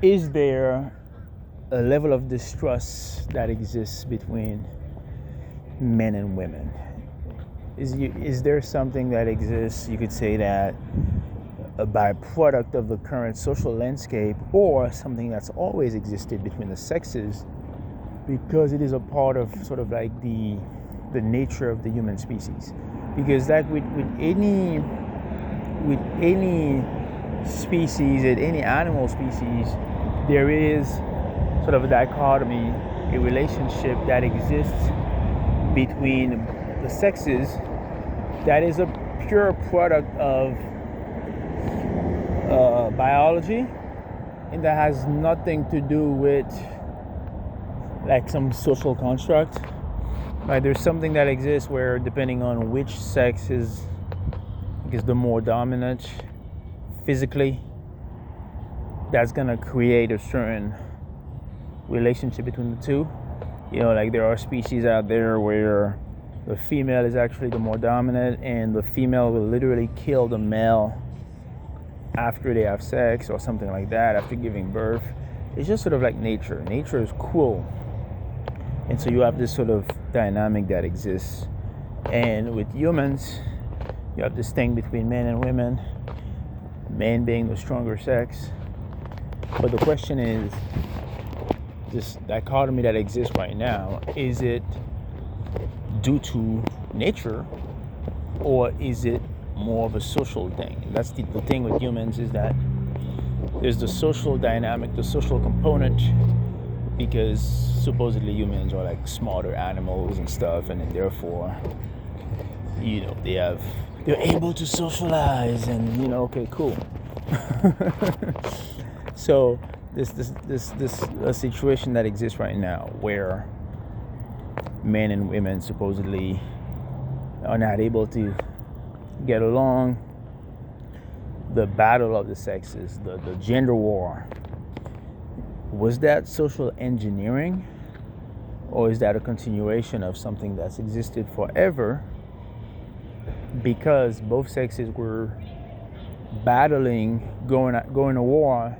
is there a level of distrust that exists between men and women? Is there something that exists, you could say, that a byproduct of the current social landscape, or something that's always existed between the sexes because it is a part of sort of like the nature of the human species? Because like with any species, at any animal species, there is sort of a dichotomy, a relationship that exists between the sexes that is a pure product of biology, and that has nothing to do with like some social construct. Like there's something that exists where depending on which sex is the more dominant physically, that's gonna create a certain relationship between the two. Like there are species out there where the female is actually the more dominant, and the female will literally kill the male after they have sex or something like that, after giving birth. It's just sort of like nature. Nature is cruel. And so you have this sort of dynamic that exists. And with humans, you have this thing between men and women, men being the stronger sex. But the question is, this dichotomy that exists right now, is it due to nature, or is it more of a social thing? That's the thing with humans, is that there's the social dynamic, the social component, because supposedly humans are like smarter animals and stuff, and then therefore, they're able to socialize, and okay, cool. So this a situation that exists right now where men and women supposedly are not able to get along. The battle of the sexes, the gender war. Was that social engineering, or is that a continuation of something that's existed forever, because both sexes were battling, going to war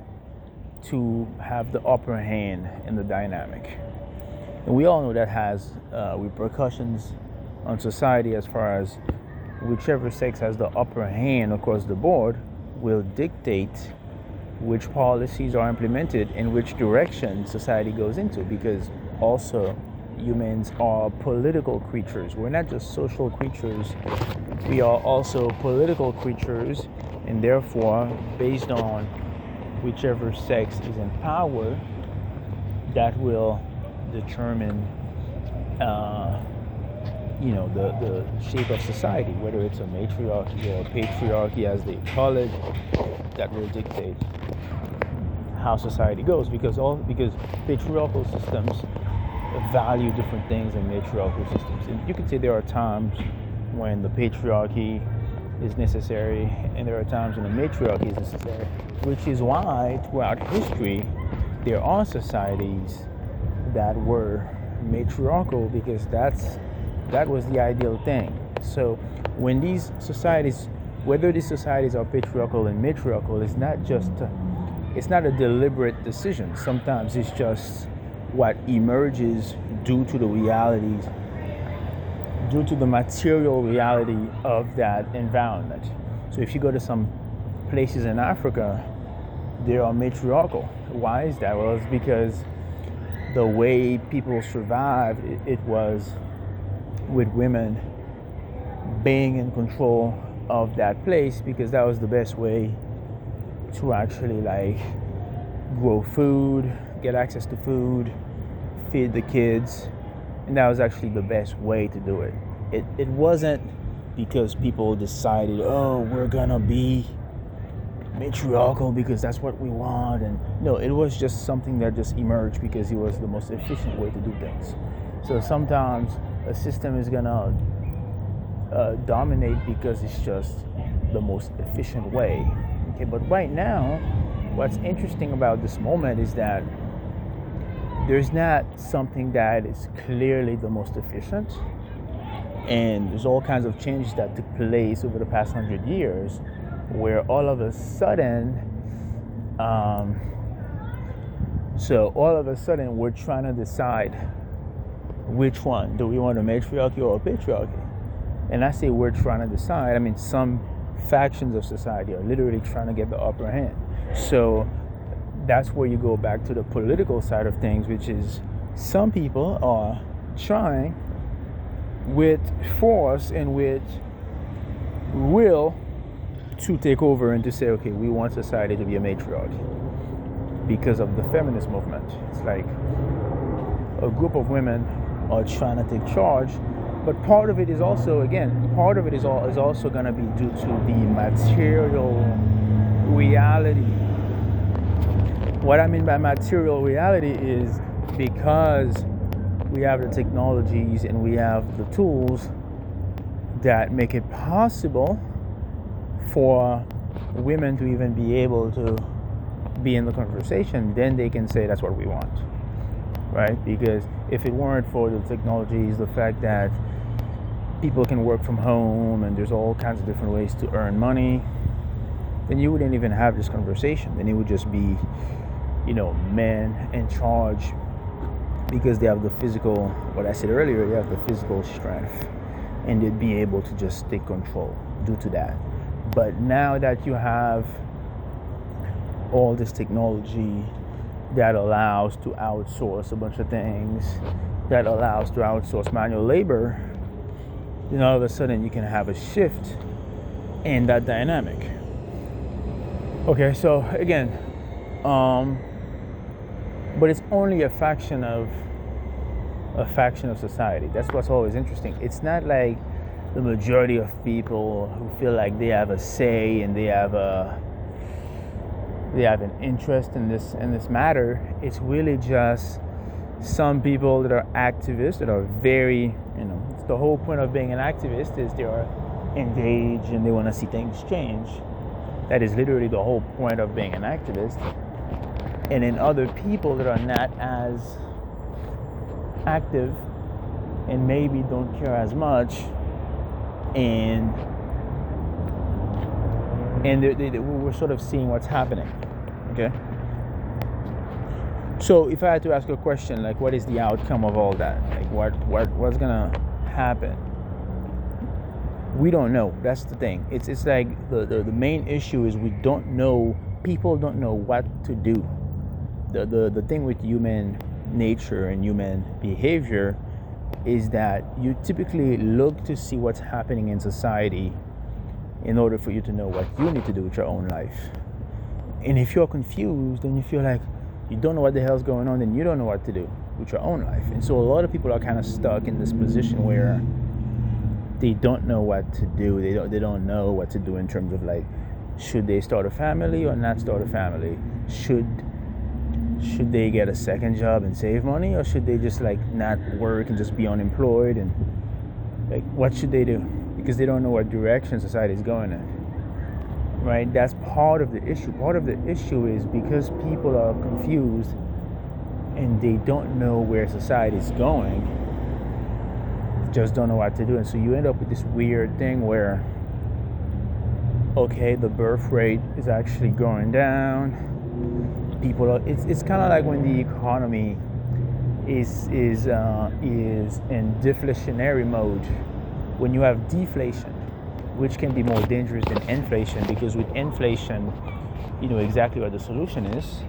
to have the upper hand in the dynamic? And we all know that has repercussions on society, as far as whichever sex has the upper hand across the board will dictate which policies are implemented and which direction society goes into. Because also, humans are political creatures. We're not just social creatures, we are also political creatures, and therefore, based on whichever sex is in power, that will determine the shape of society, whether it's a matriarchy or a patriarchy, as they call it. That will dictate how society goes, because patriarchal systems value different things than matriarchal systems. And you could say there are times when the patriarchy is necessary, and there are times when the matriarchy is necessary, which is why throughout history there are societies that were matriarchal, because that was the ideal thing. So when these societies, whether these societies are patriarchal and matriarchal, it's not a deliberate decision. Sometimes it's just what emerges due to the realities, due to the material reality of that environment. So if you go to some places in Africa, they are matriarchal. Why is that? Well, it's because the way people survived, it was with women being in control of that place, because that was the best way to actually grow food, get access to food, feed the kids, and that was actually the best way to do it. It wasn't because people decided, oh, we're gonna be matriarchal because that's what we want, and no, it was just something that just emerged because it was the most efficient way to do things. So sometimes a system is gonna dominate because it's just the most efficient way. Okay, but right now, what's interesting about this moment is that there's not something that is clearly the most efficient, and there's all kinds of changes that took place over the past 100 years, where all of a sudden So all of a sudden, we're trying to decide which one. Do we want a matriarchy or a patriarchy? And I say we're trying to decide. I mean, some factions of society are literally trying to get the upper hand. So that's where you go back to the political side of things, which is some people are trying with force and with will to take over and to say, okay, we want society to be a matriarchy because of the feminist movement. It's like a group of women are trying to take charge, but part of it is also, again, part of it is also going to be due to the material reality. What I mean by material reality is because we have the technologies and we have the tools that make it possible for women to even be able to be in the conversation, then they can say that's what we want, right? Because if it weren't for the technologies, the fact that people can work from home and there's all kinds of different ways to earn money, then you wouldn't even have this conversation. Then it would just be, men in charge because they have the physical, what I said earlier, they have the physical strength and they'd be able to just take control due to that. But now that you have all this technology that allows to outsource a bunch of things, that allows to outsource manual labor, then all of a sudden you can have a shift in that dynamic. Okay, so again, but it's only a faction of society. That's what's always interesting. It's not like the majority of people who feel like they have a say and they have an interest in this matter. It's really just some people that are activists that are very, it's the whole point of being an activist is they are engaged and they want to see things change. That is literally the whole point of being an activist. And then other people that are not as active and maybe don't care as much, and we're sort of seeing what's happening. Okay. So if I had to ask a question, like, what is the outcome of all that? Like, what's gonna happen? We don't know. That's the thing. It's like the main issue is we don't know. People don't know what to do. The thing with human nature and human behavior is that you typically look to see what's happening in society in order for you to know what you need to do with your own life. And if you're confused and you feel like you don't know what the hell's going on, then you don't know what to do with your own life. And so a lot of people are kind of stuck in this position where they don't know what to do. They don't know what to do in terms of, like, should they start a family or not start a family? Should they get a second job and save money, or should they just, like, not work and just be unemployed? And, like, what should they do? Because they don't know what direction society is going in, right? That's part of the issue. Part of the issue is because people are confused and they don't know where society is going, just don't know what to do. And so you end up with this weird thing where, okay, the birth rate is actually going down. People are, it's kind of like when the economy is in deflationary mode. When you have deflation, which can be more dangerous than inflation, because with inflation, you know exactly what the solution is.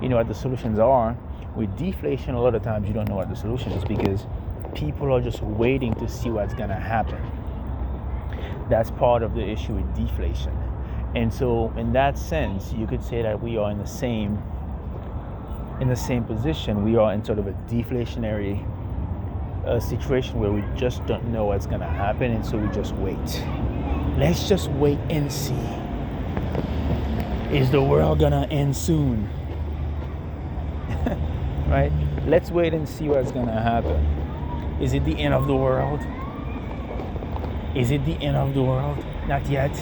You know what the solutions are. With deflation, a lot of times you don't know what the solution is because people are just waiting to see what's going to happen. That's part of the issue with deflation. And so in that sense, you could say that we are in the same position. We are in sort of a deflationary situation where we just don't know what's going to happen, and so we just wait. Let's just wait and see. Is the world going to end soon? Right? Let's wait and see what's going to happen. Is it the end of the world? Is it the end of the world? Not yet.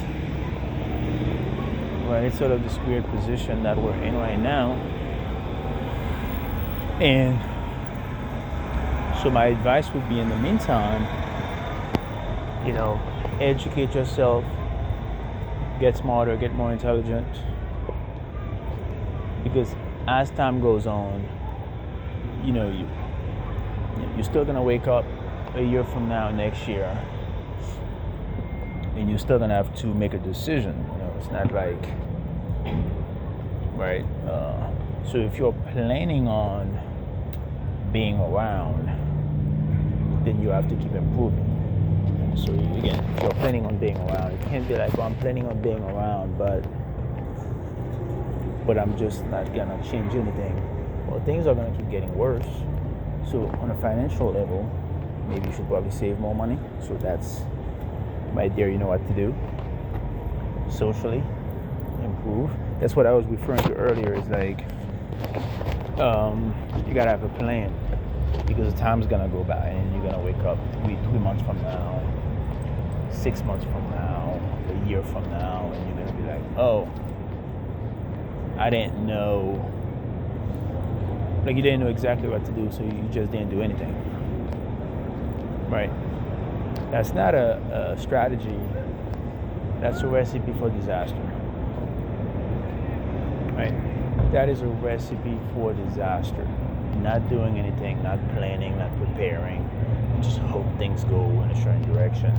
Well, it's sort of this weird position that we're in right now. And so my advice would be, in the meantime, educate yourself, get smarter, get more intelligent. Because as time goes on, you know, you're still gonna wake up a year from now, next year, and you're still gonna have to make a decision. It's not like, right? So if you're planning on being around, then you have to keep improving. So again, if you're planning on being around, it can't be like, well, I'm planning on being around, but I'm just not gonna change anything. Well, things are gonna keep getting worse. So on a financial level, maybe you should probably save more money. So that's right there. You know what to do. Socially, improve. That's what I was referring to earlier. Is like, you gotta have a plan, because the time's gonna go by and you're gonna wake up 3 months from now, 6 months from now, a year from now, and you're gonna be like, oh, I didn't know. Like, you didn't know exactly what to do, so you just didn't do anything. Right? That's not a strategy. That's a recipe for disaster. Right? That is a recipe for disaster. Not doing anything, not planning, not preparing, just hope things go in a certain direction.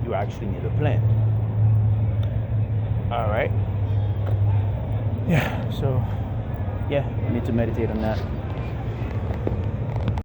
You actually need a plan. All right. Yeah. So, yeah, you need to meditate on that.